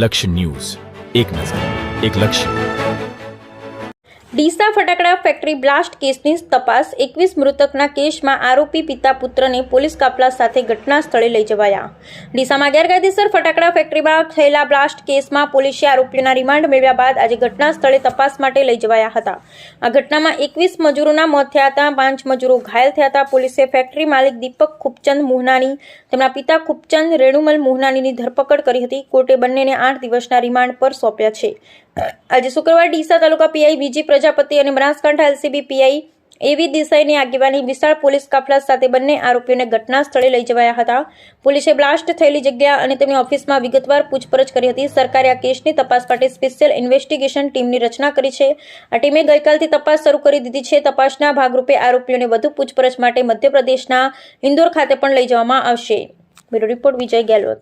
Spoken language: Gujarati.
લક્ષ્ય ન્યૂઝ, એક નજર, એક લક્ષ્ય. ડીસા ફટાકડા ફેક્ટરી બ્લાસ્ટ કેસની તપાસ. 21 મૃતકના કેસમાં આરોપી પિતા પુત્રને પોલીસ કાફલા સાથે ઘટના સ્થળે લઈ જવાયા. ડીસામાં ગેરકાયદેસર ફટાકડા ફેક્ટરીમાં થયેલા બ્લાસ્ટ કેસમાં પોલીસે આરોપીઓના રિમાન્ડ મેળવ્યા બાદ આજે ઘટના સ્થળે તપાસ માટે લઈ જવાયા હતા. આ ઘટનામાં 21 મજૂરોના મોત થયા હતા, 5 મજૂરો ઘાયલ થયા હતા. પોલીસે ફેક્ટરી માલિક દીપક ખુબચંદ મુહનાની, તેમના પિતા ખુબચંદ રેણુમલ મુહનાનીની ધરપકડ કરી હતી. કોર્ટે બંનેને 8 દિવસના રિમાન્ડ પર સોંપ્યા છે. આજે શુક્રવાર ડીસા તાલુકા પીઆઈ બીજી પ્રજાપતિ અને બનાસકાંઠા એલસીબી પીઆઈ એવી દેસાઈની આગેવાની વિશાળ પોલીસ કાફલા સાથે બંને આરોપીઓને ઘટના સ્થળે લઈ જવાયા હતા. પોલીસે બ્લાસ્ટ થયેલી જગ્યા અને તેમની ઓફિસમાં વિગતવાર પૂછપરછ કરી હતી. સરકારે આ કેસની તપાસ માટે સ્પેશિયલ ઇન્વેસ્ટિગેશન ટીમની રચના કરી છે. આ ટીમે ગઈકાલથી તપાસ શરૂ કરી દીધી છે. તપાસના ભાગરૂપે આરોપીઓને વધુ પૂછપરછ માટે મધ્યપ્રદેશના ઇન્દોર ખાતે પણ લઈ જવામાં આવશે. બ્યુરો રિપોર્ટ વિજય ગેહલોત.